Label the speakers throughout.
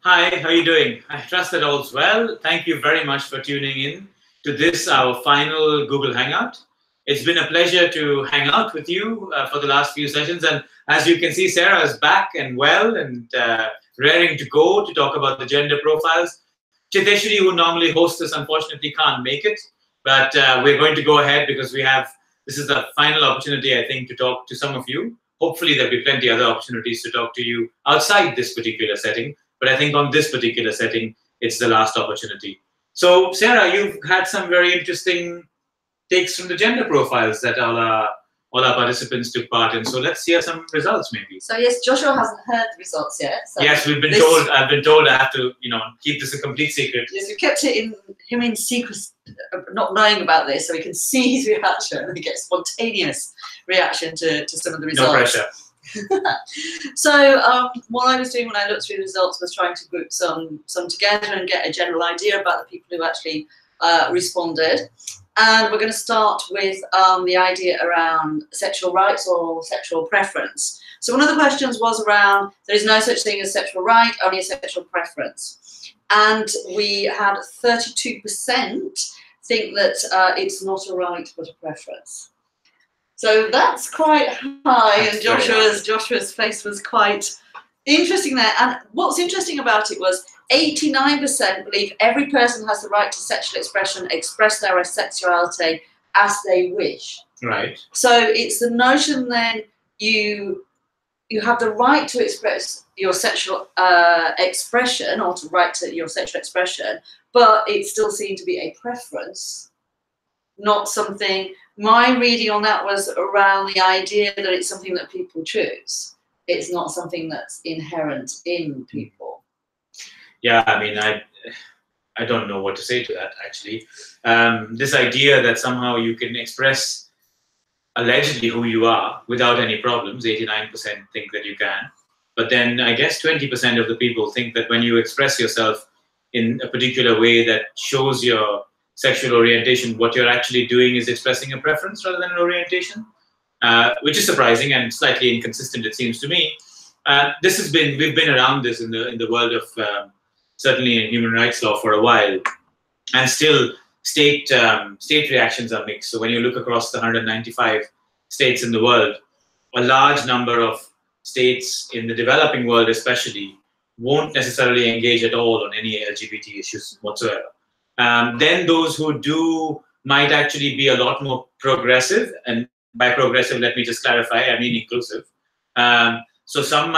Speaker 1: Hi, how are you doing? I trust that all's well. Thank you very much for tuning in to this, our final Google Hangout. It's been a pleasure to hang out with you for the last few sessions. And as you can see, Sarah is back and well and raring to go to talk about the gender profiles. Chiteshwari, who normally hosts this, unfortunately can't make it. But we're going to go ahead because this is the final opportunity, I think, to talk to some of you. Hopefully there'll be plenty other opportunities to talk to you outside this particular setting. But I think on this particular setting, it's the last opportunity. So, Sarah, you've had some very interesting takes from the gender profiles that all our participants took part in. So let's hear some results, maybe.
Speaker 2: So yes, Joshua hasn't heard the results yet. So
Speaker 1: yes, we've been told. I've been told I have to, keep this a complete secret.
Speaker 2: Yes, we kept him in secret, not knowing about this, so we can see his reaction and get spontaneous reaction to some of the results.
Speaker 1: No pressure.
Speaker 2: So what I was doing when I looked through the results was trying to group some together and get a general idea about the people who actually responded. And we're going to start with the idea around sexual rights or sexual preference. So one of the questions was around, there is no such thing as sexual right, only a sexual preference. And we had 32% think that it's not a right but a preference. So that's quite high, and Joshua's face was quite interesting there. And what's interesting about it was 89% believe every person has the right to sexual expression, express their sexuality as they wish.
Speaker 1: Right.
Speaker 2: So it's the notion then you have the right to express your sexual expression, or to right to your sexual expression, but it still seemed to be a preference, not something. My reading on that was around the idea that it's something that people choose. It's not something that's inherent in people.
Speaker 1: Yeah, I mean, I don't know what to say to that, actually. This idea that somehow you can express allegedly who you are without any problems, 89% think that you can. But then I guess 20% of the people think that when you express yourself in a particular way that shows your sexual orientation, what you're actually doing is expressing a preference rather than an orientation, which is surprising and slightly inconsistent, it seems to me. We've been around this in the world of certainly in human rights law for a while, and still state reactions are mixed. So when you look across the 195 states in the world, a large number of states in the developing world especially won't necessarily engage at all on any LGBT issues whatsoever. Then those who do might actually be a lot more progressive, and by progressive, let me just clarify, I mean inclusive. So some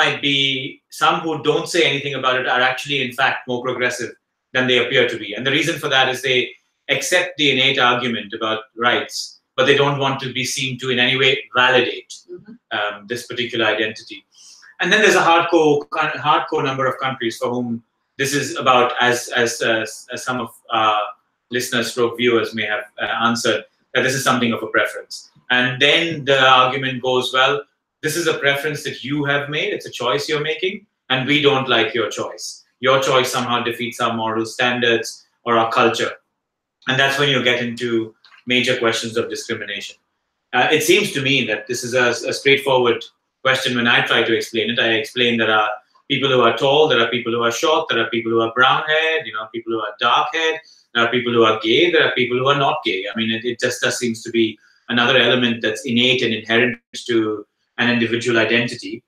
Speaker 1: who don't say anything about it are actually in fact more progressive than they appear to be. And the reason for that is they accept the innate argument about rights, but they don't want to be seen to in any way validate this particular identity. And then there's a hardcore number of countries for whom this is about, as some of our listeners stroke viewers may have answered, that this is something of a preference. And then the argument goes, well, this is a preference that you have made, it's a choice you're making, and we don't like your choice. Your choice somehow defeats our moral standards or our culture. And that's when you get into major questions of discrimination. It seems to me that this is a straightforward question. When I try to explain it, I explain there are people who are tall, there are people who are short, there are people who are brown-haired, people who are dark-haired, there are people who are gay, there are people who are not gay. I mean, it just seems to be another element that's innate and inherent to an individual identity,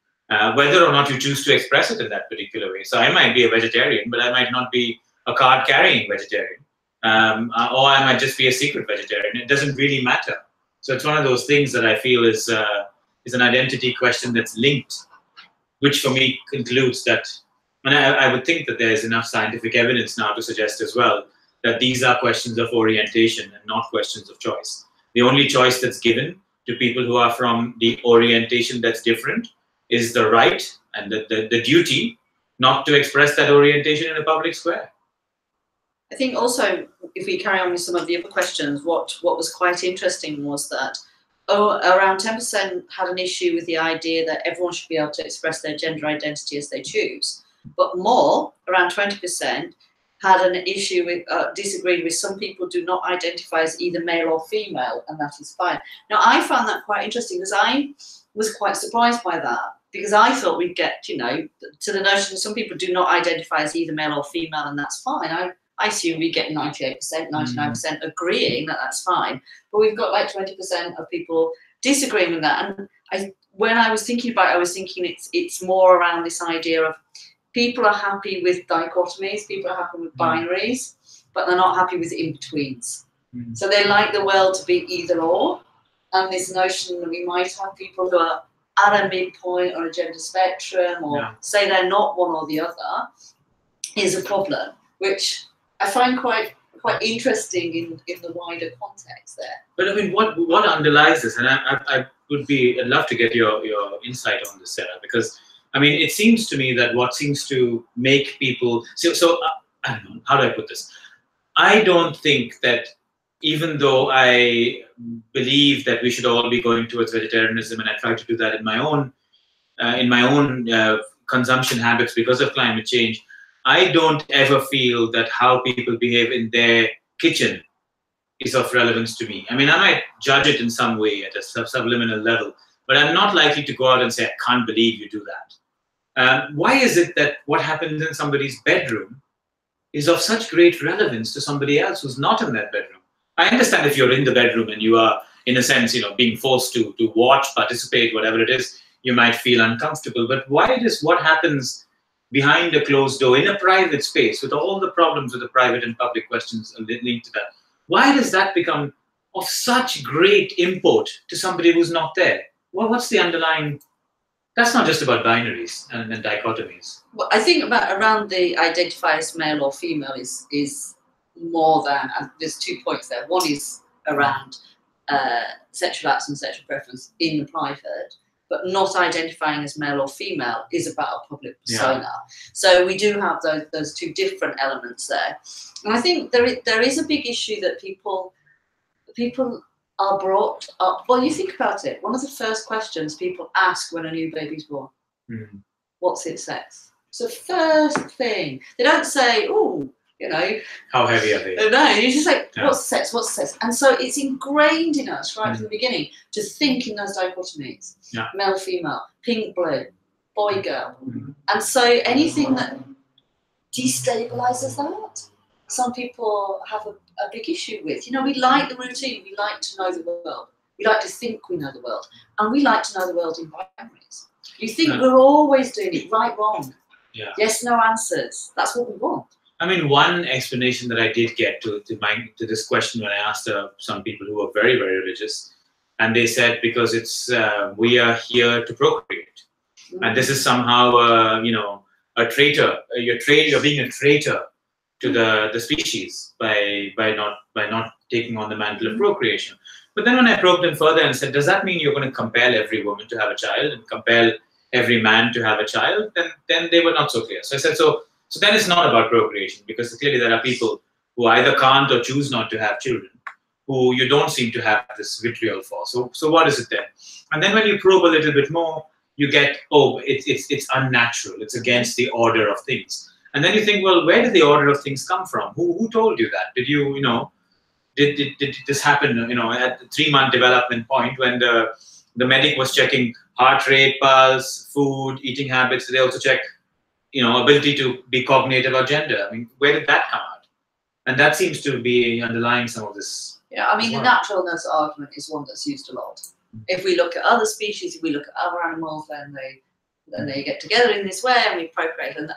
Speaker 1: whether or not you choose to express it in that particular way. So I might be a vegetarian, but I might not be a card-carrying vegetarian, or I might just be a secret vegetarian. It doesn't really matter. So it's one of those things that I feel is an identity question that's linked, which for me concludes that, and I would think that there's enough scientific evidence now to suggest as well that these are questions of orientation and not questions of choice. The only choice that's given to people who are from the orientation that's different is the right and the duty not to express that orientation in a public square.
Speaker 2: I think also, if we carry on with some of the other questions, what was quite interesting was that around 10% had an issue with the idea that everyone should be able to express their gender identity as they choose. But more, around 20%, had an issue with, disagreed with some people do not identify as either male or female, and that is fine. Now, I found that quite interesting because I was quite surprised by that. because I thought we'd get, you know, to the notion that some people do not identify as either male or female, and that's fine. I assume we get 98%, 99% agreeing that that's fine, but we've got like 20% of people disagreeing with that. And when I was thinking about it, I was thinking it's more around this idea of people are happy with dichotomies, people are happy with binaries, but they're not happy with in-betweens. So they like the world to be either or, and this notion that we might have people who are at a midpoint on a gender spectrum, or say they're not one or the other, is a problem, which I find quite interesting in the wider context there.
Speaker 1: But I mean, what underlies this, and I'd love to get your insight on this, Sarah, because I mean, it seems to me that what seems to make people so I don't know, how do I put this? I don't think that, even though I believe that we should all be going towards vegetarianism, and I try to do that in my own consumption habits because of climate change, I don't ever feel that how people behave in their kitchen is of relevance to me. I mean, I might judge it in some way at a subliminal level, but I'm not likely to go out and say, I can't believe you do that. Why is it that what happens in somebody's bedroom is of such great relevance to somebody else who's not in that bedroom? I understand if you're in the bedroom and you are, in a sense, you know, being forced to watch, participate, whatever it is, you might feel uncomfortable. But why does what happens behind a closed door in a private space, with all the problems with the private and public questions linked to that, why does that become of such great import to somebody who's not there? Well, what's the underlying? That's not just about binaries and dichotomies.
Speaker 2: Well, I think around the identify as male or female is more than, and there's 2 points there. One is around sexual acts and sexual preference in the private, but not identifying as male or female is about a public persona. Yeah. So we do have those two different elements there. And I think there is a big issue that people are brought up. Well, you think about it. One of the first questions people ask when a new baby's born, what's its sex? It's the first thing. They don't say, oh, you know,
Speaker 1: how heavy are they?
Speaker 2: No, you just say, what's sex? What's sex? And so it's ingrained in us right from the beginning to think in those dichotomies: male, female, pink, blue, boy, girl. And so anything that destabilizes that, some people have a big issue with. You know, we like the routine. We like to know the world. We like to think we know the world, and we like to know the world in binaries. You think we're always doing it right, wrong, yes, no answers. That's what we want.
Speaker 1: I mean, one explanation that I did get to this question when I asked some people who were very, very religious, and they said because it's we are here to procreate, and this is somehow you know, a traitor. You're being a traitor to the species by not taking on the mantle of procreation. But then when I probed them further and said, does that mean you're going to compel every woman to have a child and compel every man to have a child? Then they were not so clear. So I said, so then it's not about procreation, because clearly there are people who either can't or choose not to have children, who you don't seem to have this vitriol for. So what is it then? And then when you probe a little bit more, you get, oh, it's unnatural. It's against the order of things. And then you think, well, where did the order of things come from? Who told you that? Did you, you know, did this happen, you know, at the 3-month development point when the medic was checking heart rate, pulse, food, eating habits? They also check, you know, ability to be cognitive or gender. I mean, where did that come out? And that seems to be underlying some of this.
Speaker 2: Yeah, I mean, the naturalness argument is one that's used a lot. If we look at other species, if we look at other animals, then they get together in this way and we procreate. And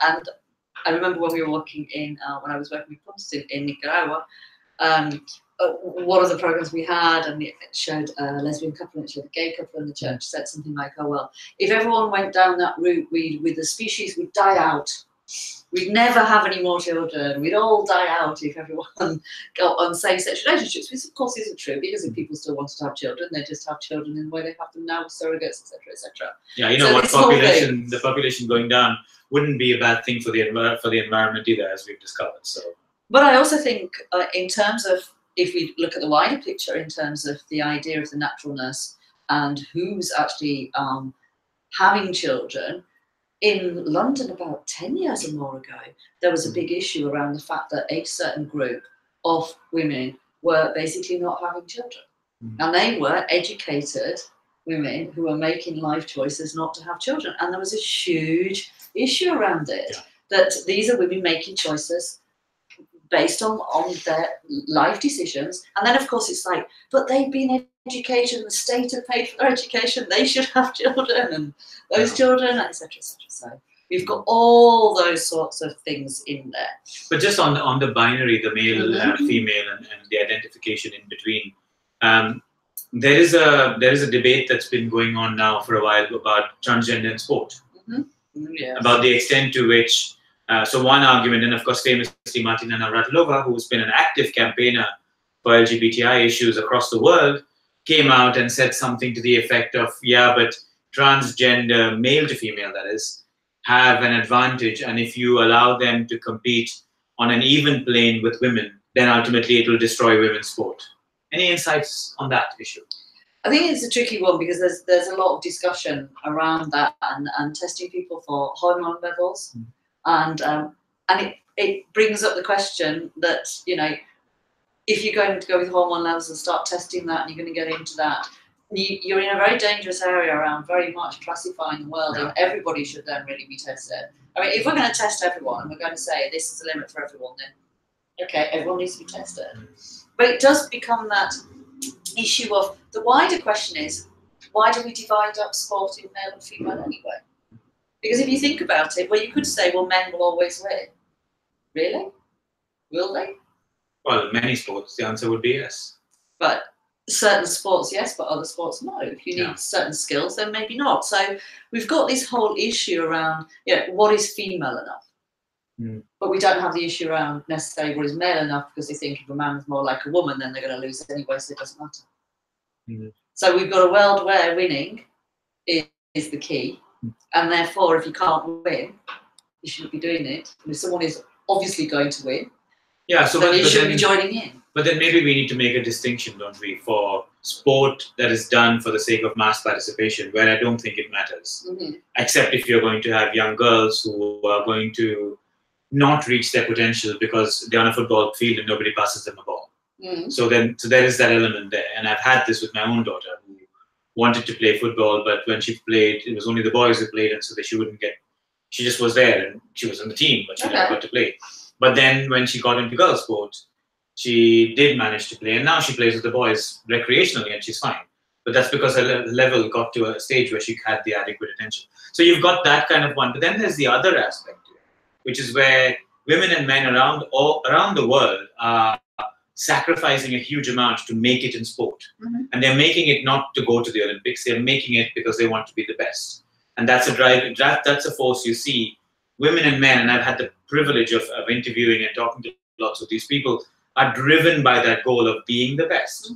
Speaker 2: I remember when we were working when I was working with plants in Nicaragua, one of the programs we had, and it showed a lesbian couple and it showed a gay couple, and the church said something like, oh, well, if everyone went down that route, with the species would die out. We'd never have any more children. We'd all die out if everyone got on same-sex relationships, which of course isn't true, because if people still wanted to have children, they just have children in the way they have them now with surrogates, etc., etc.
Speaker 1: Yeah, you know, so what the population going down wouldn't be a bad thing for the environment either, as we've discovered. So,
Speaker 2: but I also think in terms of, if we look at the wider picture in terms of the idea of the naturalness and who's actually having children, in London about 10 years or more ago, there was a big issue around the fact that a certain group of women were basically not having children. And they were educated women who are making life choices not to have children. And there was a huge issue around it, that these are women making choices based on their life decisions. And then, of course, it's like, but they've been educated, the state have paid for their education, they should have children, and those children, etc., etc. So we've got all those sorts of things in there.
Speaker 1: But just on the binary, the male, female, and the identification in between, there is a debate that's been going on now for a while about transgender in sport, about the extent to which. So one argument, and of course famously Martina Navratilova, who's been an active campaigner for LGBTI issues across the world, came out and said something to the effect of, yeah, but transgender, male to female that is, have an advantage, and if you allow them to compete on an even plane with women, then ultimately it will destroy women's sport. Any insights on that issue?
Speaker 2: I think it's a tricky one because there's a lot of discussion around that and testing people for hormone levels. And it brings up the question that, you know, if you're going to go with hormone levels and start testing that, and you're going to get into that, you're in a very dangerous area around very much classifying the world, and everybody should then really be tested. I mean, if we're going to test everyone and we're going to say this is the limit for everyone, then okay, everyone needs to be tested. But it does become that issue of the wider question is, why do we divide up sport in male and female anyway? Because if you think about it, well, you could say, well, men will always win. Really? Will they?
Speaker 1: Well, in many sports, the answer would be yes.
Speaker 2: But certain sports, yes, but other sports, no. If you need certain skills, then maybe not. So we've got this whole issue around, what is female enough? But we don't have the issue around necessarily what is male enough, because they think if a man's more like a woman, then they're going to lose anyway, so it doesn't matter. So we've got a world where winning is the key. And therefore, if you can't win, you shouldn't be doing it. And if someone is obviously going to win, then you shouldn't be joining in.
Speaker 1: But then maybe we need to make a distinction, don't we, for sport that is done for the sake of mass participation, where I don't think it matters. Except if you're going to have young girls who are going to not reach their potential because they're on a football field and nobody passes them a ball. So there is that element there. And I've had this with my own daughter, who wanted to play football, but when she played, it was only the boys who played, and so that she just was there, and she was on the team, but she never got to play. But then when she got into girls' sport, she did manage to play, and now she plays with the boys recreationally, and she's fine. But that's because her level got to a stage where she had the adequate attention. So you've got that kind of one. But then there's the other aspect to it, which is where women and men around the world are sacrificing a huge amount to make it in sport. And they're making it not to go to the Olympics, they're making it because they want to be the best. And that's a drive, that's a force you see. Women and men, and I've had the privilege of interviewing and talking to lots of these people, are driven by that goal of being the best.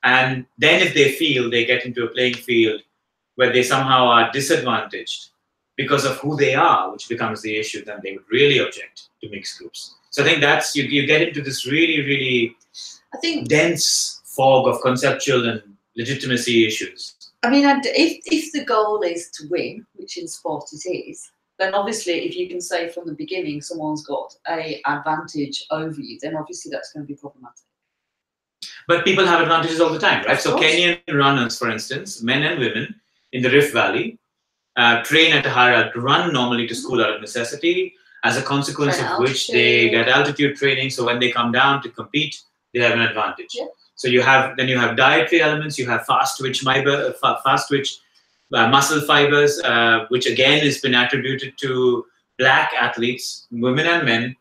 Speaker 1: And then if they feel they get into a playing field where they somehow are disadvantaged because of who they are, which becomes the issue, then they would really object to mixed groups. So I think that's, you get into this really, really, I think, dense fog of conceptual and legitimacy issues.
Speaker 2: I mean, if the goal is to win, which in sport it is, then obviously if you can say from the beginning someone's got an advantage over you, then obviously that's going to be problematic.
Speaker 1: But people have advantages all the time, right? So Kenyan runners, for instance, men and women in the Rift Valley, train at a higher, run normally to school out of necessity, as a consequence of which they get altitude training. So when they come down to compete, they have an advantage. So you have dietary elements. You have fast twitch muscle fibers, which again has been attributed to black athletes, women and men,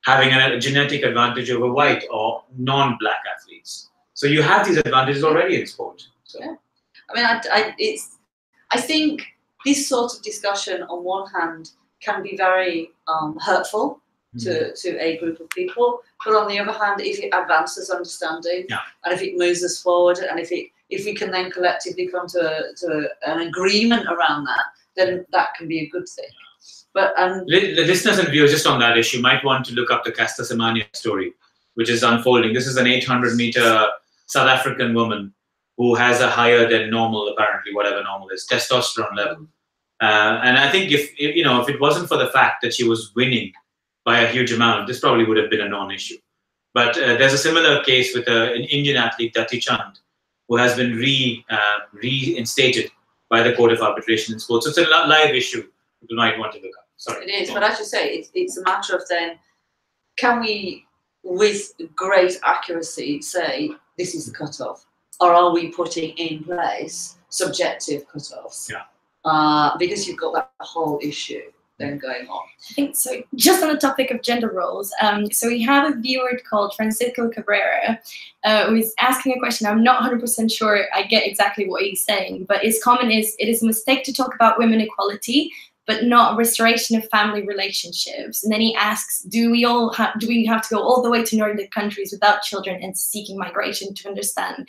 Speaker 1: having a genetic advantage over white or non-black athletes. So you have these advantages already in sport. So.
Speaker 2: I mean, I think this sort of discussion, on one hand, can be very hurtful to a group of people, but on the other hand, if it advances understanding and if it moves us forward, and if we can then collectively come to an agreement around that, then that can be a good thing. But
Speaker 1: the listeners and viewers, just on that issue, might want to look up the Castellino story, which is unfolding. This is an 800-meter South African woman who has a higher than normal, apparently, whatever normal is, testosterone level. And I think if it wasn't for the fact that she was winning by a huge amount, this probably would have been a non-issue. But there's a similar case with an Indian athlete, Dati Chand, who has been reinstated by the Court of Arbitration in Sports. So it's a live issue people might want to look up. Sorry.
Speaker 2: It is, but as you say, it's a matter of then, can we, with great accuracy, say this is the cutoff, or are we putting in place subjective cutoffs?
Speaker 1: Yeah.
Speaker 2: Because you've got that whole issue then going on.
Speaker 3: I think so. Just on the topic of gender roles, so we have a viewer called Francisco Cabrera who is asking a question. I'm not 100% sure I get exactly what he's saying, but his comment is, it is a mistake to talk about women equality, but not restoration of family relationships. And then he asks, do we have to go all the way to Nordic countries without children and seeking migration to understand?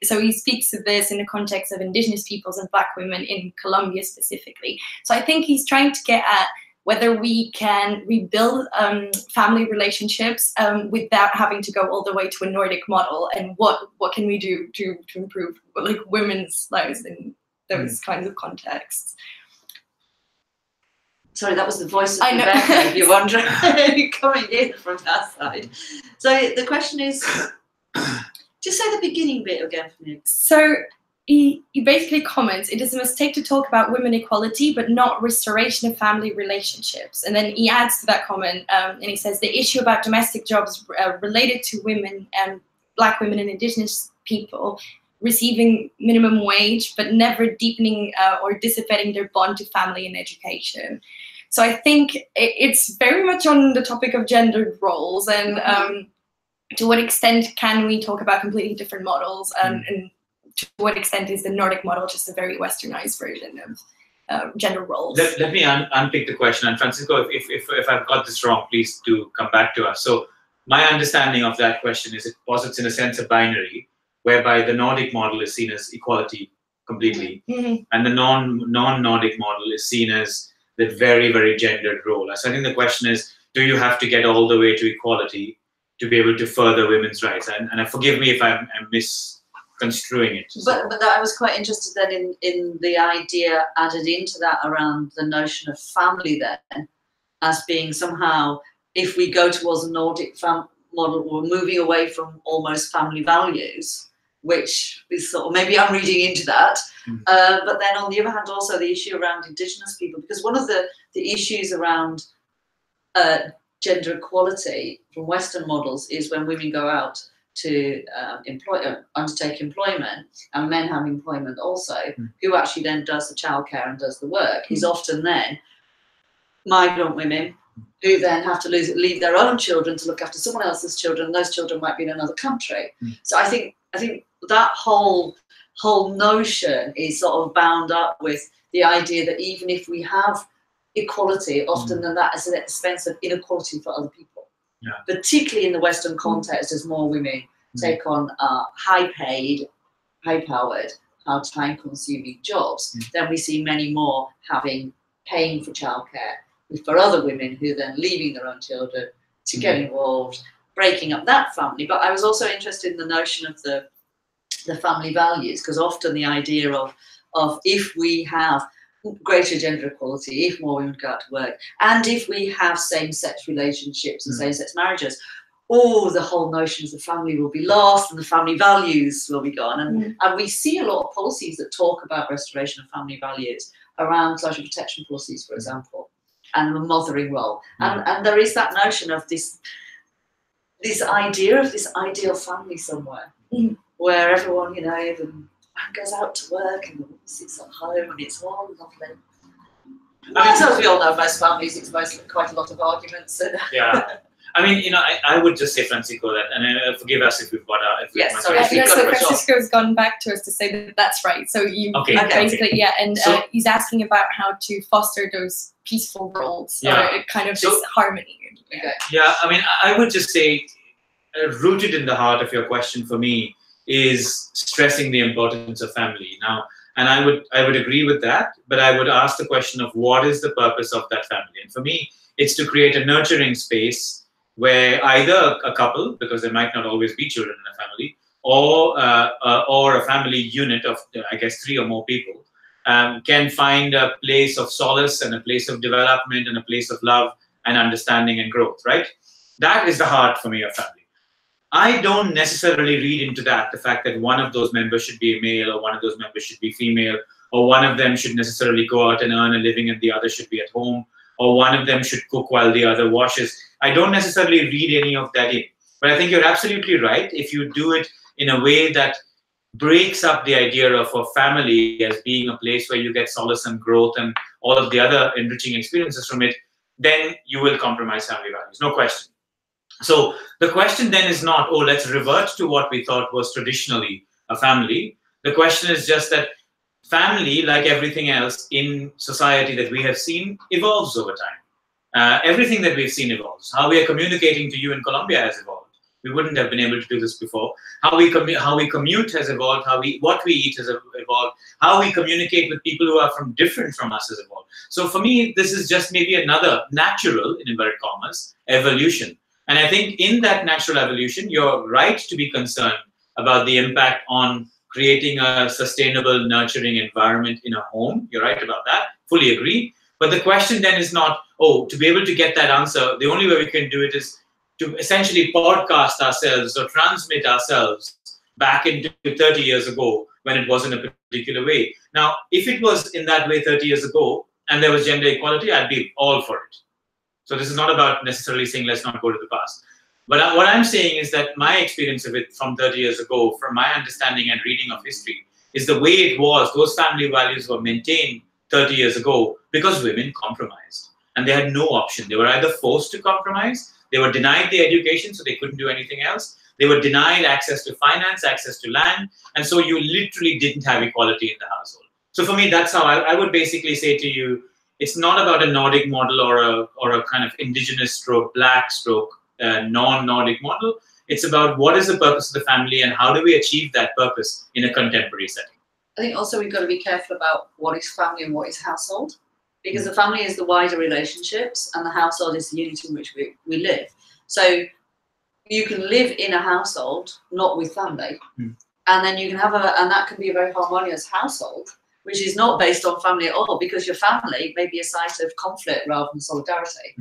Speaker 3: So he speaks of this in the context of indigenous peoples and Black women in Colombia specifically. So I think he's trying to get at whether we can rebuild family relationships without having to go all the way to a Nordic model, and what can we do to improve like women's lives in those kinds of contexts.
Speaker 2: Sorry, that was the voice of Rebecca, if you're wondering, coming in from that side. So the question is, just say the beginning bit again for me.
Speaker 3: So he basically comments, it is a mistake to talk about women equality, but not restoration of family relationships. And then he adds to that comment, and he says, the issue about domestic jobs related to women and Black women and indigenous people receiving minimum wage, but never deepening or dissipating their bond to family and education. So I think it's very much on the topic of gendered roles, and to what extent can we talk about completely different models, and to what extent is the Nordic model just a very westernized version of gender roles?
Speaker 1: Let me unpick the question, and Francisco, if I've got this wrong, please do come back to us. So my understanding of that question is it posits in a sense a binary, whereby the Nordic model is seen as equality completely, and the non-Nordic model is seen as the very, very gendered role. So I think the question is, do you have to get all the way to equality to be able to further women's rights? And forgive me if I'm misconstruing it.
Speaker 2: But I was quite interested then in the idea added into that around the notion of family then, as being somehow, if we go towards a Nordic model, we're moving away from almost family values, which is sort of, maybe I'm reading into that. But then on the other hand, also the issue around indigenous people, because one of the issues around gender equality from Western models is when women go out to undertake employment, and men have employment also, who actually then does the childcare and does the work, is often then migrant women who then have to leave their own children to look after someone else's children, and those children might be in another country. So I think that whole notion is sort of bound up with the idea that even if we have equality, often then that is at the expense of inequality for other people. Particularly in the Western context, as more women take on high-paid, high-powered, time-consuming jobs, then we see many more paying for childcare for other women who then leaving their own children to get involved, breaking up that family. But I was also interested in the notion of the family values, because often the idea of if we have greater gender equality, if more women go out to work, and if we have same-sex relationships and same-sex marriages, the whole notion of the family will be lost and the family values will be gone. And we see a lot of policies that talk about restoration of family values around social protection policies, for example, and the mothering role. And there is that notion of this idea of this ideal family somewhere, where everyone, the man goes out to work and the woman sits at home and it's all lovely. As we all know, most families, it's mostly quite a lot of arguments. I mean,
Speaker 1: I would just say, Francisco, that, and forgive us if we've got
Speaker 3: sorry. Francisco's gone back to us to say that that's right. So basically, and he's asking about how to foster those peaceful roles, kind of this harmony.
Speaker 1: I mean, I would just say, rooted in the heart of your question for me is stressing the importance of family. Now, and I would agree with that, but I would ask the question of what is the purpose of that family? And for me, it's to create a nurturing space where either a couple, because there might not always be children in a family, or a family unit of, I guess, 3 or more people, can find a place of solace and a place of development and a place of love and understanding and growth, right? That is the heart for me of family. I don't necessarily read into that the fact that one of those members should be male or one of those members should be female, or one of them should necessarily go out and earn a living and the other should be at home, or one of them should cook while the other washes. I don't necessarily read any of that in. But I think you're absolutely right. If you do it in a way that breaks up the idea of a family as being a place where you get solace and growth and all of the other enriching experiences from it, then you will compromise family values, no question. So the question then is not, oh, let's revert to what we thought was traditionally a family. The question is just that family, like everything else in society that we have seen, evolves over time. Everything that we've seen evolves. How we are communicating to you in Colombia has evolved. We wouldn't have been able to do this before. How we commute has evolved. What we eat has evolved. How we communicate with people who are different from us has evolved. So for me, this is just maybe another natural, in inverted commas, evolution. And I think in that natural evolution, you're right to be concerned about the impact on creating a sustainable, nurturing environment in a home. You're right about that. Fully agree. But the question then is not, oh, to be able to get that answer, the only way we can do it is to essentially podcast ourselves or transmit ourselves back into 30 years ago when it wasn't a particular way. Now, if it was in that way 30 years ago and there was gender equality, I'd be all for it. So this is not about necessarily saying let's not go to the past. But what I'm saying is that my experience of it from 30 years ago, from my understanding and reading of history, is the way it was. Those family values were maintained 30 years ago because women compromised. And they had no option. They were either forced to compromise, they were denied the education, so they couldn't do anything else. They were denied access to finance, access to land. And so you literally didn't have equality in the household. So for me, that's how I would basically say to you, it's not about a Nordic model or a kind of indigenous stroke, black stroke, non-Nordic model. It's about what is the purpose of the family and how do we achieve that purpose in a contemporary setting.
Speaker 2: I think also we've got to be careful about what is family and what is household, because the family is the wider relationships and the household is the unit in which we live. So you can live in a household, not with family, and then you can have and that can be a very harmonious household, which is not based on family at all, because your family may be a site of conflict rather than solidarity.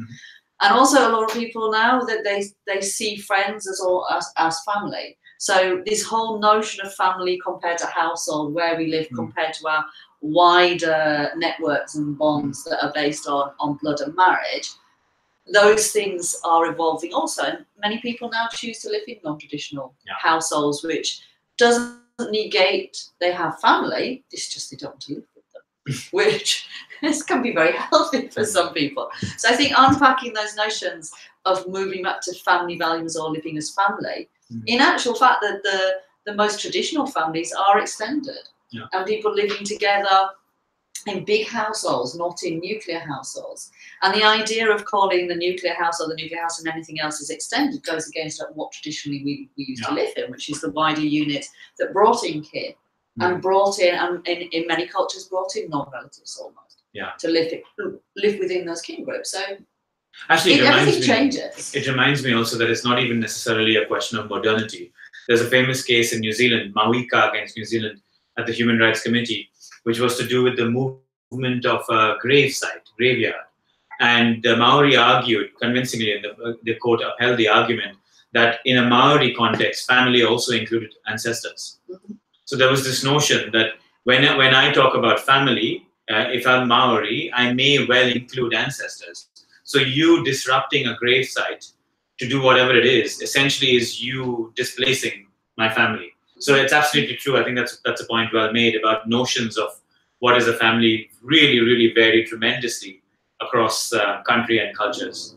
Speaker 2: And also a lot of people now that they see friends as family. So this whole notion of family compared to household, where we live compared to our wider networks and bonds that are based on blood and marriage, those things are evolving also. And many people now choose to live in non-traditional households, which doesn't negate they have family, it's just they don't want to live with them, which can be very healthy for some people. So I think unpacking those notions of moving back to family values or living as family, in actual fact that the most traditional families are extended and people living together in big households, not in nuclear households. And the idea of calling the nuclear house or the nuclear house and anything else is extended goes against what traditionally we used to live in, which is the wider unit that brought in kin and brought in, and in many cultures, brought in non-relatives almost to live within those kin groups. So
Speaker 1: actually,
Speaker 2: everything changes.
Speaker 1: It reminds me also that it's not even necessarily a question of modernity. There's a famous case in New Zealand, Mawika against New Zealand, at the Human Rights Committee, which was to do with the movement of a graveyard. And the Maori argued convincingly, and the court upheld the argument that in a Maori context, family also included ancestors. So there was this notion that when I talk about family, if I'm Maori, I may well include ancestors. So you disrupting a gravesite to do whatever it is, essentially is you displacing my family. So it's absolutely true. I think that's a point well made about notions of what is a family really, really vary tremendously across country and cultures.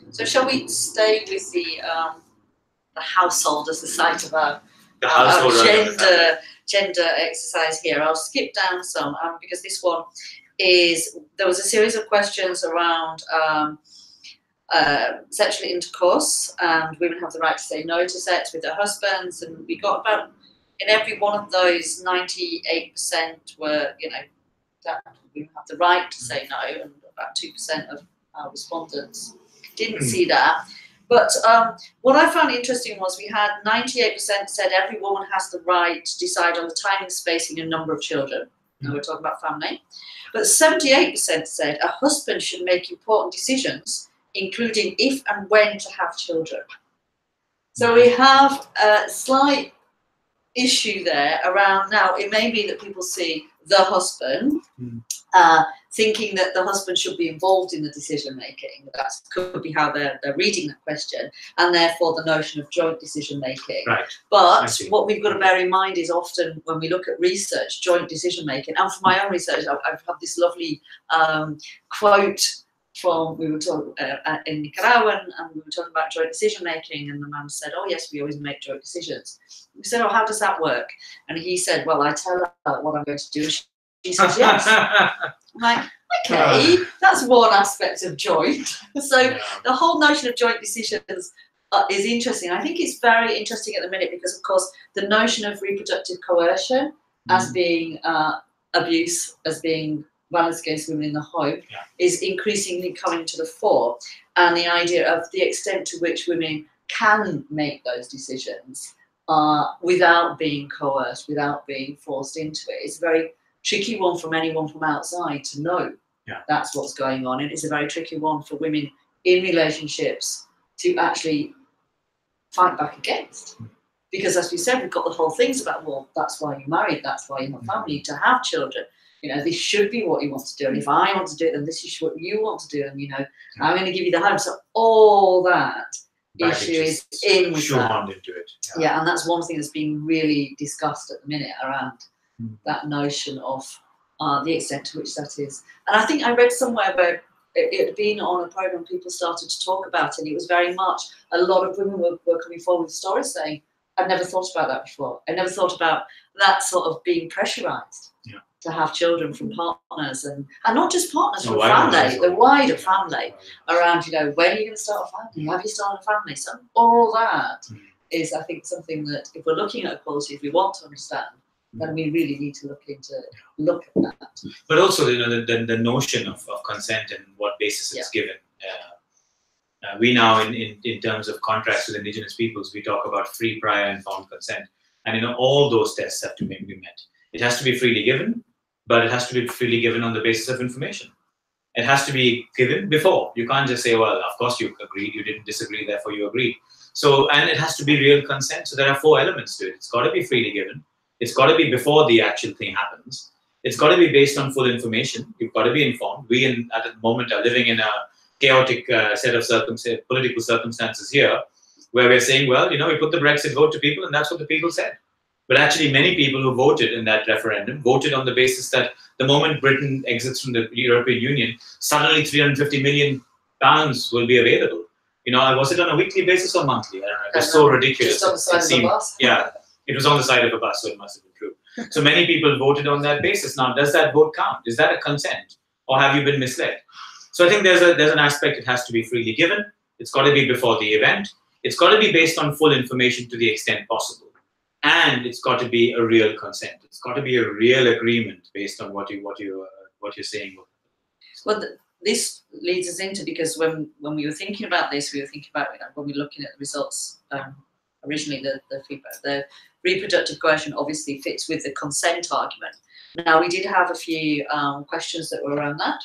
Speaker 2: So shall we stay with the household as the site of our gender exercise here? I'll skip down some because this one there was a series of questions around sexual intercourse, and women have the right to say no to sex with their husbands, and we got about, in every one of those, 98% were, that women have the right to say no, and about 2% of our respondents didn't see that. But what I found interesting was we had 98% said every woman has the right to decide on the timing, spacing, and number of children. Now we're talking about family. But 78% said a husband should make important decisions, including if and when to have children. So we have a slight issue there around, now it may be that people see the husband thinking that the husband should be involved in the decision making. That could be how they're reading that question, and therefore the notion of joint decision making.
Speaker 1: Right.
Speaker 2: But what we've got to bear in mind is often when we look at research, joint decision making, and for my own research, I've had this lovely quote from, we were talking in Nicaragua, and we were talking about joint decision making, and the man said, "Oh yes, we always make joint decisions." We said, "Oh, how does that work?" And he said, "Well, I tell her what I'm going to do, and she says yes." I'm like, okay, that's one aspect of joint. So the whole notion of joint decisions is interesting. I think it's very interesting at the minute because, of course, the notion of reproductive coercion as being abuse, as being violence against women in the home, is increasingly coming to the fore. And the idea of the extent to which women can make those decisions without being coerced, without being forced into it, is a very tricky one from anyone from outside to know that's what's going on. And it's a very tricky one for women in relationships to actually fight back against. Because as we said, we've got the whole things about, well, that's why you're married, that's why you have a family, to have children. You know, this should be what you want to do. And if I want to do it, then this is what you want to do. And, you know, I'm going to give you the home. So all that issue is in with that.
Speaker 1: Into it.
Speaker 2: Yeah, and that's one thing that's being really discussed at the minute around that notion of the extent to which that is. And I think I read somewhere where it had been on a program, people started to talk about it, and it was very much, a lot of women were coming forward with stories saying, I'd never thought about that before. I never thought about that sort of being pressurised to have children from partners, and not just partners, from family, the wider family around, you know, when are you going to start a family? Have you started a family? So all that is, I think, something that if we're looking at equality, if we want to understand, then we really need to look at that.
Speaker 1: But also, you know, the notion of consent and what basis it's given. We now, in terms of contracts with Indigenous peoples, we talk about free, prior, informed consent, and you know, all those tests have to be met. It has to be freely given, but it has to be freely given on the basis of information. It has to be given before. You can't just say, well, of course you agreed, you didn't disagree, therefore you agreed. So, and it has to be real consent. So there are 4 elements to it. It's got to be freely given. It's got to be before the actual thing happens. It's got to be based on full information. You've got to be informed. We, at the moment, are living in a chaotic set of political circumstances here, where we're saying, well, you know, we put the Brexit vote to people, and that's what the people said. But actually, many people who voted in that referendum voted on the basis that the moment Britain exits from the European Union, suddenly £350 million will be available. You know, was it on a weekly basis or monthly? I don't know. It was so ridiculous.
Speaker 2: Just on the side of the bus.
Speaker 1: Yeah, it was on the side of a bus, so it must have been true. So many people voted on that basis. Now, does that vote count? Is that a consent, or have you been misled? So I think there's an aspect. It has to be freely given. It's got to be before the event. It's got to be based on full information to the extent possible, and it's got to be a real consent. It's got to be a real agreement based on what you're saying. Well,
Speaker 2: this leads us into, because when we were thinking about this, we were thinking about, you know, when we were looking at the results. Originally, the feedback, the reproductive coercion obviously fits with the consent argument. Now, we did have a few questions that were around that.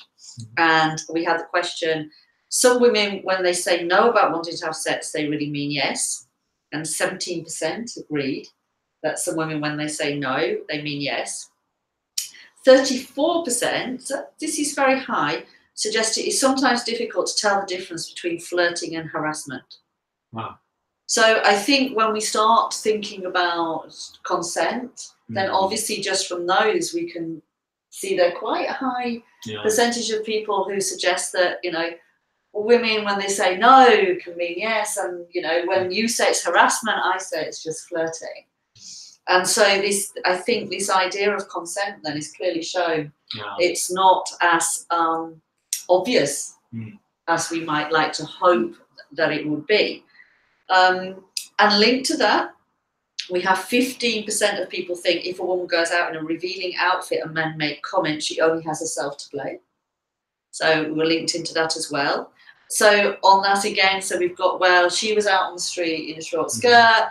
Speaker 2: And we had the question, some women, when they say no about wanting to have sex, they really mean yes. And 17% agreed that some women, when they say no, they mean yes. 34%, this is very high, suggest it is sometimes difficult to tell the difference between flirting and harassment.
Speaker 1: Wow.
Speaker 2: So I think when we start thinking about consent, then obviously just from those we can see they're quite a high percentage of people who suggest that, you know, women, when they say no, can mean yes, and, you know, when you say it's harassment, I say it's just flirting. And so this, I think this idea of consent then is clearly shown. It's not as obvious as we might like to hope that it would be. And linked to that, we have 15% of people think if a woman goes out in a revealing outfit and men make comments, she only has herself to blame. So we're linked into that as well. So on that again, so we've got, well, she was out on the street in a short skirt.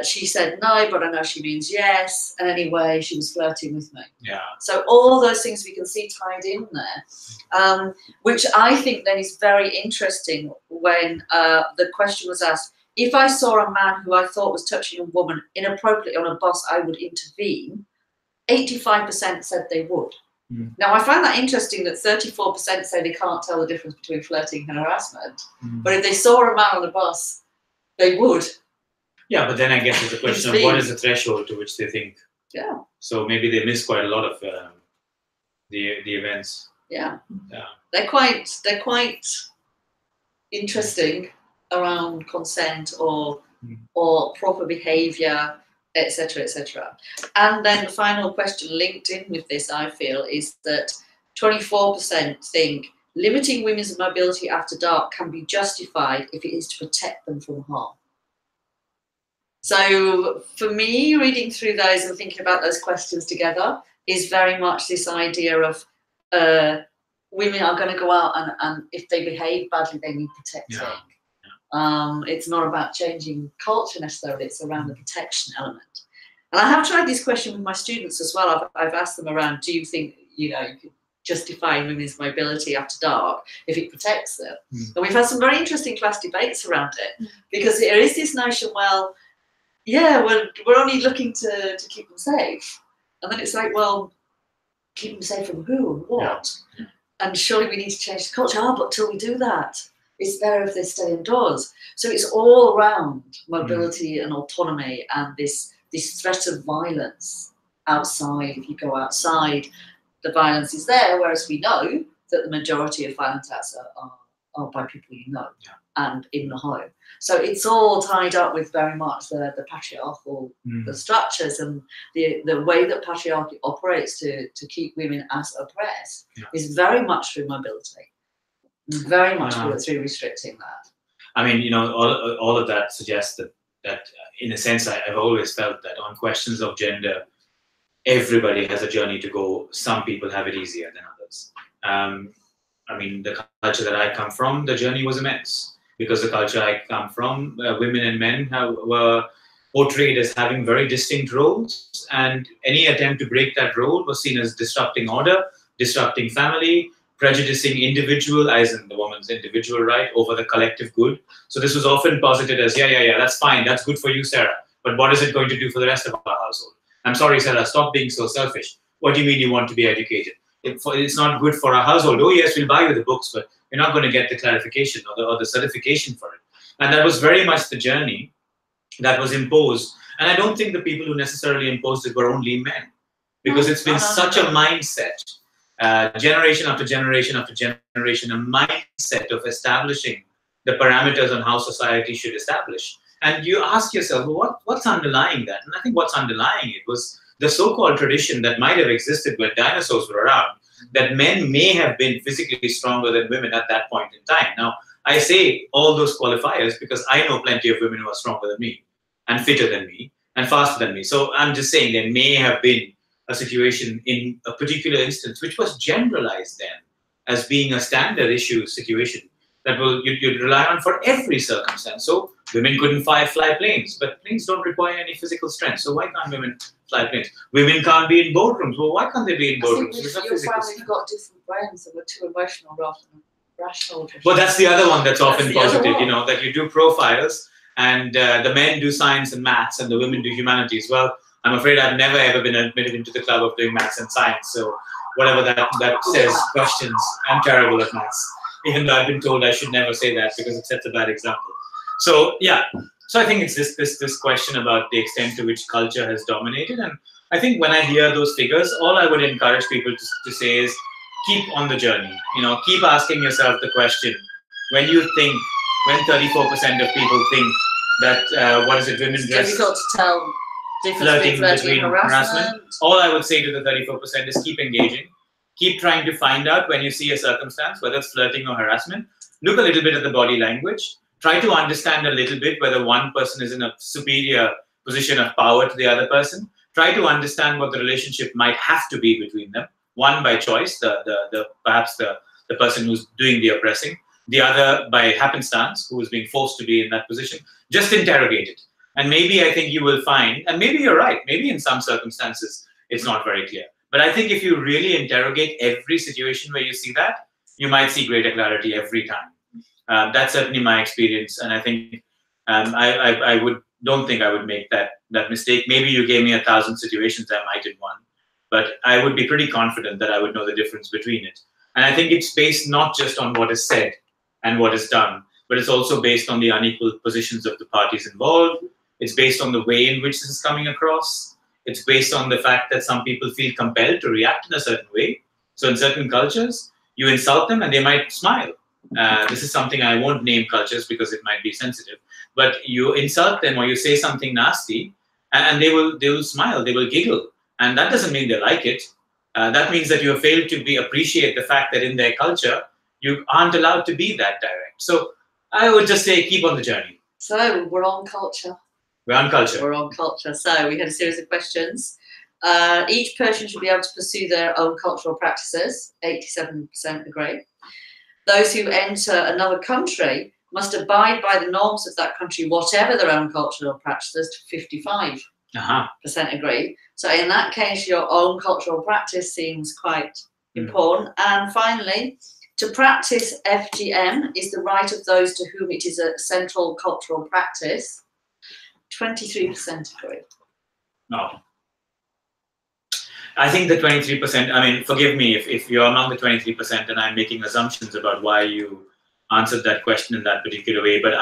Speaker 2: She said no, but I know she means yes. And anyway, she was flirting with me. So all those things we can see tied in there, which I think then is very interesting when the question was asked, if I saw a man who I thought was touching a woman inappropriately on a bus, I would intervene. 85% said they would. Now, I find that interesting that 34% say they can't tell the difference between flirting and harassment. But if they saw a man on a bus, they would.
Speaker 1: Yeah, but then I guess it's a question of what is the threshold to which they think.
Speaker 2: Yeah.
Speaker 1: So maybe they miss quite a lot of the events.
Speaker 2: Yeah. Yeah. They're quite interesting around consent or proper behaviour, etc., etc. And then the final question linked in with this, I feel, is that 24% think limiting women's mobility after dark can be justified if it is to protect them from harm. So for me, reading through those and thinking about those questions together is very much this idea of women are going to go out and if they behave badly, they need protecting. It's not about changing culture necessarily, it's around the protection element. And I have tried this question with my students as well. I've asked them around, do you think, you could justify women's mobility after dark if it protects them? And we've had some very interesting class debates around it, because there is this notion, well, yeah, we're only looking to keep them safe. And then it's like, well, keep them safe from who and what? Yeah. And surely we need to change the culture. But till we do that, it's better if they stay indoors. So it's all around mobility and autonomy and this threat of violence outside. If you go outside, the violence is there, whereas we know that the majority of violent acts are by people you know and in the home. So it's all tied up with very much the patriarchal the structures and the way that patriarchy operates to keep women as oppressed is very much through mobility, very much through restricting that.
Speaker 1: I mean, all of that suggests that in a sense, I've always felt that on questions of gender, everybody has a journey to go. Some people have it easier than others. I mean, the culture that I come from, the journey was immense. Because the culture I come from, women and men were portrayed as having very distinct roles, and any attempt to break that role was seen as disrupting order, disrupting family, prejudicing individual, as in the woman's individual right, over the collective good. So this was often posited as, yeah, that's fine, that's good for you, Sarah, but what is it going to do for the rest of our household? I'm sorry, Sarah, stop being so selfish. What do you mean you want to be educated? It's not good for our household. Oh yes, we'll buy you the books, but you're not going to get the clarification or the certification for it. And that was very much the journey that was imposed. And I don't think the people who necessarily imposed it were only men, because it's been such a mindset, generation after generation after generation, a mindset of establishing the parameters on how society should establish. And you ask yourself, well, what's underlying that? And I think what's underlying it was the so-called tradition that might have existed when dinosaurs were around, that men may have been physically stronger than women at that point in time. Now, I say all those qualifiers because I know plenty of women who are stronger than me and fitter than me and faster than me. So I'm just saying there may have been a situation in a particular instance which was generalized then as being a standard issue situation that you'd rely on for every circumstance. So women couldn't fly planes, but planes don't require any physical strength. So why can't women fly planes? Women can't be in boardrooms. Well, why can't they be in boardrooms?
Speaker 2: I think your family got different brains and were too emotional rather than rational.
Speaker 1: Well, that's the other one that's often posited, that you do profiles and the men do science and maths and the women do humanities. Well, I'm afraid I've never ever been admitted into the club of doing maths and science. So whatever that says, questions, I'm terrible at maths. Even though I've been told I should never say that because it sets a bad example. So yeah, so I think it's this question about the extent to which culture has dominated. And I think when I hear those figures, all I would encourage people to say is keep on the journey. Keep asking yourself the question, when 34% of people think that, women
Speaker 2: it's
Speaker 1: dress...
Speaker 2: difficult to tell
Speaker 1: flirting between harassment. All I would say to the 34% is keep engaging. Keep trying to find out when you see a circumstance, whether it's flirting or harassment. Look a little bit at the body language. Try to understand a little bit whether one person is in a superior position of power to the other person. Try to understand what the relationship might have to be between them. One by choice, perhaps the person who's doing the oppressing. The other by happenstance, who is being forced to be in that position. Just interrogate it. And maybe I think you will find, and maybe you're right, maybe in some circumstances it's not very clear. But I think if you really interrogate every situation where you see that, you might see greater clarity every time. That's certainly my experience. And I think Don't think I would make that mistake. Maybe you gave me 1,000 situations, I might in one, but I would be pretty confident that I would know the difference between it. And I think it's based not just on what is said and what is done, but it's also based on the unequal positions of the parties involved. It's based on the way in which this is coming across. It's based on the fact that some people feel compelled to react in a certain way. So in certain cultures, you insult them and they might smile. This is something I won't name cultures because it might be sensitive. But you insult them or you say something nasty, and they will smile, they will giggle, and that doesn't mean they like it. That means that you have failed to appreciate the fact that in their culture you aren't allowed to be that direct. So I would just say keep on the journey.
Speaker 2: So we're on culture.
Speaker 1: We're on culture.
Speaker 2: We're on culture. So we had a series of questions. Each person should be able to pursue their own cultural practices. 87% agree. Those who enter another country must abide by the norms of that country, whatever their own cultural practices, to 55% agree. So in that case, your own cultural practice seems quite important. And finally, to practice FGM is the right of those to whom it is a central cultural practice. 23% agree.
Speaker 1: No. I think the 23%, I mean, forgive me if you're among the 23% and I'm making assumptions about why you answered that question in that particular way, but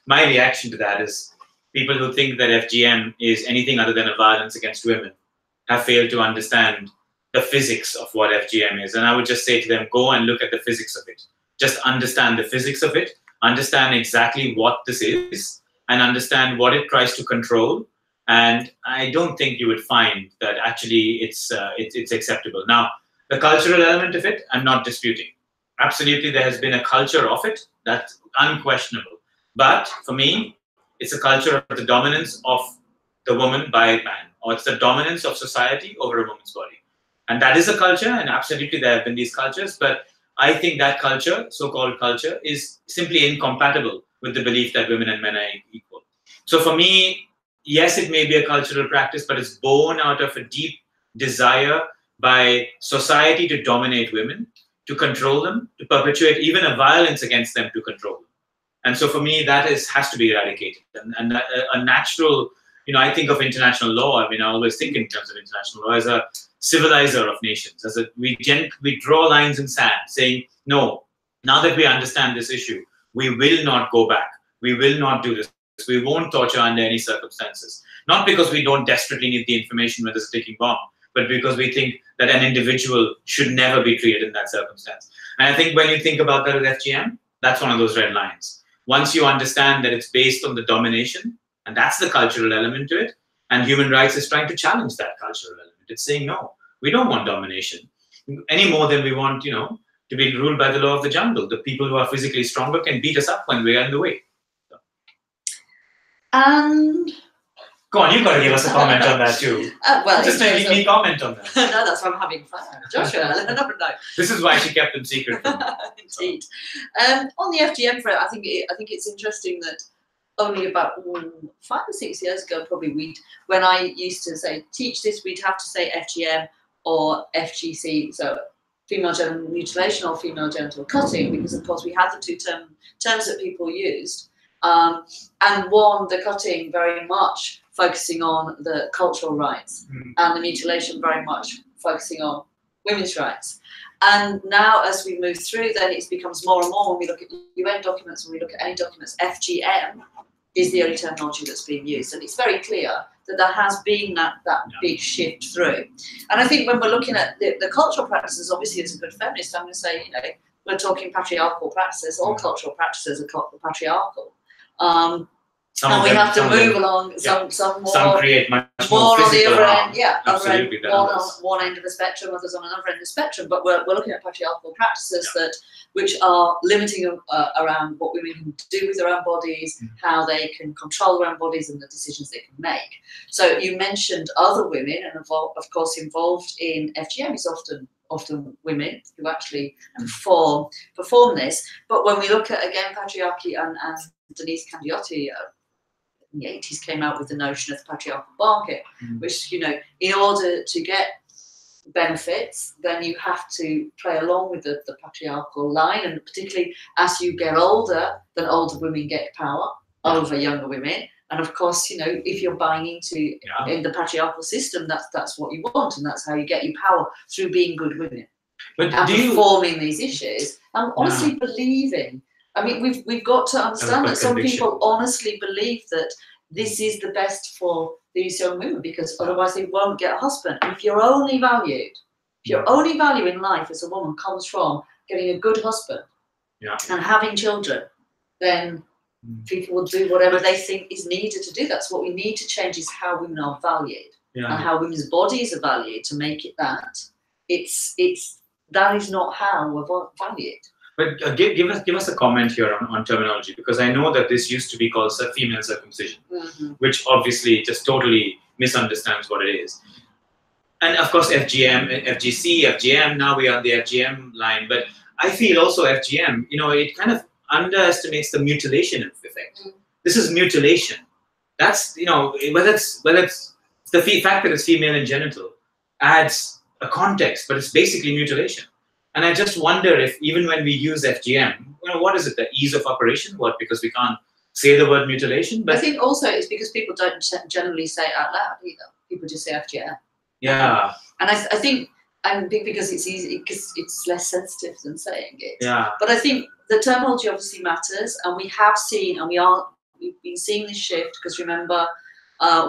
Speaker 1: my reaction to that is people who think that FGM is anything other than a violence against women have failed to understand the physics of what FGM is. And I would just say to them, go and look at the physics of it. Just understand the physics of it, understand exactly what this is, and understand what it tries to control. And I don't think you would find that actually it's acceptable. Now, the cultural element of it, I'm not disputing. Absolutely, there has been a culture of it. That's unquestionable. But for me, it's a culture of the dominance of the woman by a man, or it's the dominance of society over a woman's body. And that is a culture, and absolutely there have been these cultures, but I think that culture, so-called culture, is simply incompatible with the belief that women and men are equal. So for me, yes, it may be a cultural practice, but it's born out of a deep desire by society to dominate women, to control them, to perpetuate even a violence against them to control them. And so for me, that has to be eradicated. And a natural, I think of international law. I mean, I always think in terms of international law as a civilizer of nations. We draw lines in sand saying, no, now that we understand this issue, we will not go back. We will not do this. We won't torture under any circumstances. Not because we don't desperately need the information when there's a ticking bomb, but because we think that an individual should never be treated in that circumstance. And I think when you think about that with FGM, that's one of those red lines. Once you understand that it's based on the domination, and that's the cultural element to it, and human rights is trying to challenge that cultural element. It's saying, no, we don't want domination any more than we want, to be ruled by the law of the jungle. The people who are physically stronger can beat us up when we are in the way. So.
Speaker 2: And
Speaker 1: go on, you've got to give us a comment on that too.
Speaker 2: Well,
Speaker 1: just making me comment on that.
Speaker 2: No, that's why I'm having fun. Joshua, no.
Speaker 1: This is why she kept them secret from me.
Speaker 2: Indeed. On the FGM front, I think it's interesting that only about 5 or 6 years ago, probably when I used to teach this, we'd have to say FGM or FGC, so female genital mutilation or female genital cutting, because of course we had the two terms that people used, and the cutting very much focusing on the cultural rights, and the mutilation very much focusing on women's rights. And now as we move through, then it becomes more and more, when we look at UN documents, when we look at any documents, FGM is the only terminology that's being used. And it's very clear that there has been that big shift through. And I think when we're looking at the cultural practices, obviously as a good feminist, I'm going to say, we're talking patriarchal practices. All cultural practices are patriarchal. And we have to move along. Some
Speaker 1: create much
Speaker 2: more
Speaker 1: more
Speaker 2: on the other end.
Speaker 1: Absolutely,
Speaker 2: one on one end of the spectrum, others on another end of the spectrum. But we're looking at patriarchal practices which are limiting around what women can do with their own bodies, how they can control their own bodies, and the decisions they can make. So you mentioned other women, and of course involved in FGM is often women who actually perform this. But when we look at, again, patriarchy, and Denise Candiotti in the 80s came out with the notion of the patriarchal market, which, in order to get benefits, then you have to play along with the patriarchal line, and particularly as you get older, then older women get power. over younger women. And of course, you know, if you're buying into in the patriarchal system, that's what you want, and that's how you get your power, through being good women.
Speaker 1: But
Speaker 2: and performing these issues and honestly believing. I mean, we've got to understand that some people honestly believe that this is the best for these young women, because otherwise they won't get a husband. And if your only value in life as a woman comes from getting a good husband and having children, then people will do whatever they think is needed to do. That's what we need to change, is how women are valued and how women's bodies are valued, to make it that. That is not how we're valued.
Speaker 1: But give us a comment here on terminology, because I know that this used to be called female circumcision, which obviously just totally misunderstands what it is. And of course, FGM, FGC, FGM, now we are on the FGM line. But I feel also FGM, you know, it kind of underestimates the mutilation effect. This is mutilation. That's, you know, whether it's the fact that it's female and genital adds a context, but it's basically mutilation. And I just wonder if even when we use FGM, you know, what is it, the ease of operation? What, because we can't say the word mutilation? But
Speaker 2: I think also it's because people don't generally say it out loud either. People just say FGM.
Speaker 1: Yeah.
Speaker 2: And I think, and because it's easy, because it's less sensitive than saying it.
Speaker 1: Yeah.
Speaker 2: But I think the terminology obviously matters, and we have seen, and we've been seeing this shift, because remember,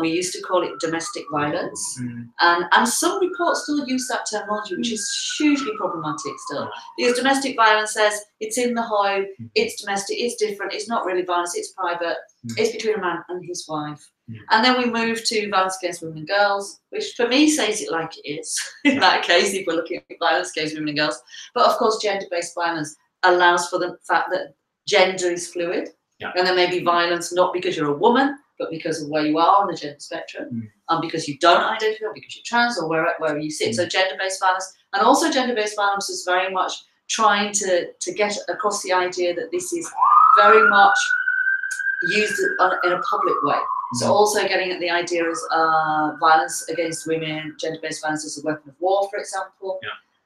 Speaker 2: we used to call it domestic violence, and some reports still use that terminology, which is hugely problematic still, because domestic violence says it's in the home, it's domestic, it's different, it's not really violence, it's private, it's between a man and his wife. And then we move to violence against women and girls, which for me says it like it is. In that case, if we're looking at violence against women and girls. But of course, gender-based violence allows for the fact that gender is fluid, and there may be violence not because you're a woman, but because of where you are on the gender spectrum, and because you don't identify, because you're trans, or wherever you sit. So gender-based violence, and also gender-based violence is very much trying to get across the idea that this is very much used in a public way. So also getting at the idea as violence against women, gender-based violence as a weapon of war, for example,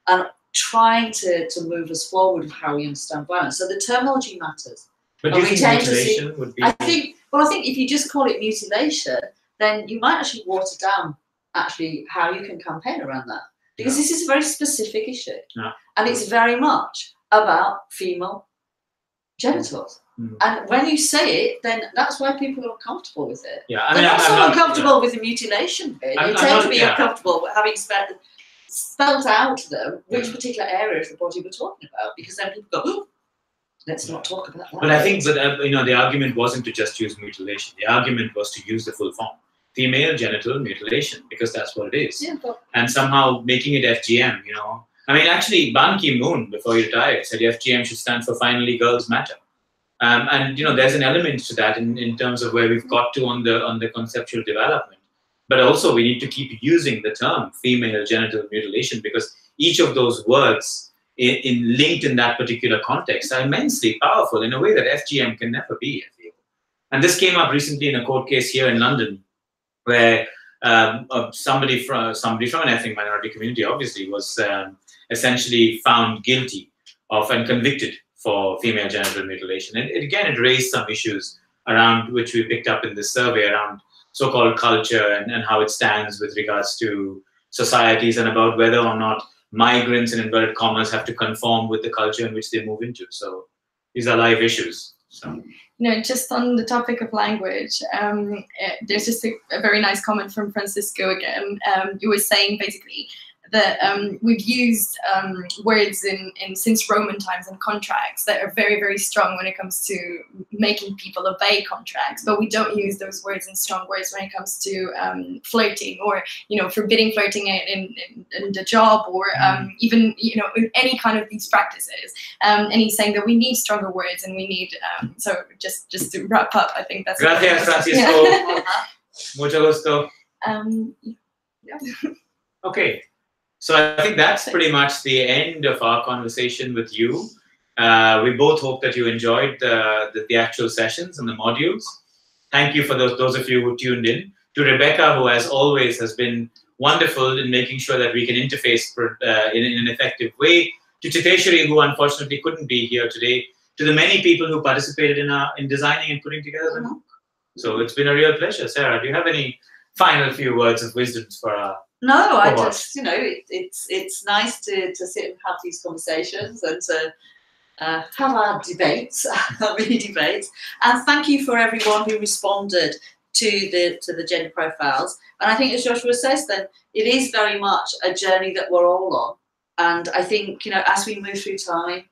Speaker 2: and trying to move us forward with how we understand violence. So the terminology matters.
Speaker 1: But do you think mutilation would be?
Speaker 2: I think if you just call it mutilation, then you might actually water down actually how you can campaign around that, because this is a very specific issue, and it's very much about female genitals. And when you say it, then that's why people are uncomfortable with it.
Speaker 1: Yeah, I
Speaker 2: mean,
Speaker 1: I'm
Speaker 2: not uncomfortable with the mutilation bit. They tend to be uncomfortable with having spelled out to them which particular area of the body we're talking about, because then people go, oh, let's not talk about that.
Speaker 1: But I think that you know, the argument wasn't to just use mutilation. The argument was to use the full form, female genital mutilation, because that's what it is. Yeah, and somehow making it FGM. You know, I mean, actually, Ban Ki-moon, before he retired, said FGM should stand for Finally Girls Matter. And you know, there's an element to that in terms of where we've got to on the conceptual development. But also, we need to keep using the term female genital mutilation, because each of those words linked in that particular context are immensely powerful in a way that FGM can never be, I feel. And this came up recently in a court case here in London, where somebody from an ethnic minority community, obviously, was essentially found guilty of and convicted for female genital mutilation. And it raised some issues around which we picked up in this survey around so-called culture and how it stands with regards to societies, and about whether or not migrants in inverted commas have to conform with the culture in which they move into. So these are live issues. So.
Speaker 3: You know, just on the topic of language, there's just a very nice comment from Francisco again. He was saying basically that we've used words since Roman times and contracts that are very, very strong when it comes to making people obey contracts, but we don't use those words and strong words when it comes to flirting, or, you know, forbidding flirting in the job, or even, you know, in any kind of these practices. And he's saying that we need stronger words, and we need, so just to wrap up, I think that's...
Speaker 1: Gracias, Francisco. Mucho gusto.
Speaker 3: Yeah.
Speaker 1: Okay. So I think that's pretty much the end of our conversation with you. We both hope that you enjoyed the actual sessions and the modules. Thank you for those of you who tuned in. To Rebecca, who as always has been wonderful in making sure that we can interface in an effective way. To Chiteshwari, who unfortunately couldn't be here today. to the many people who participated in designing and putting together the MOOC. So it's been a real pleasure. Sarah, do you have any final few words of wisdom for our
Speaker 2: No, I just, you know, it's nice to sit and have these conversations and to have our debates, our mini debates. And thank you for everyone who responded to the gender profiles. And I think, as Joshua says, then it is very much a journey that we're all on. And I think, you know, as we move through time,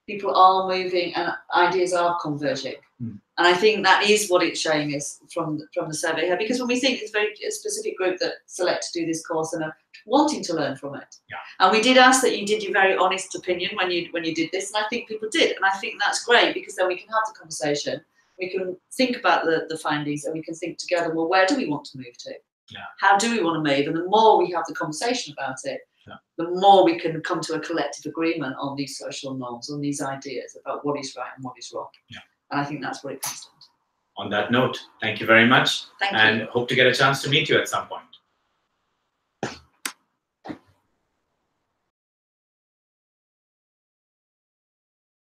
Speaker 2: people are moving and ideas are converging. And I think that is what it's showing us from the survey here, because when we think it's a specific group that select to do this course and are wanting to learn from it.
Speaker 1: Yeah.
Speaker 2: And we did ask that you did your very honest opinion when you did this, and I think people did, and I think that's great, because then we can have the conversation, we can think about the findings, and we can think together, well, where do we want to move to?
Speaker 1: Yeah.
Speaker 2: How do we want to move? And the more we have the conversation about it,
Speaker 1: yeah.
Speaker 2: the more we can come to a collective agreement on these social norms, on these ideas about what is right and what is wrong.
Speaker 1: Yeah.
Speaker 2: And I think that's what it comes down to.
Speaker 1: On that note, thank you very much.
Speaker 2: Thank you.
Speaker 1: And hope to get a chance to meet you at some point.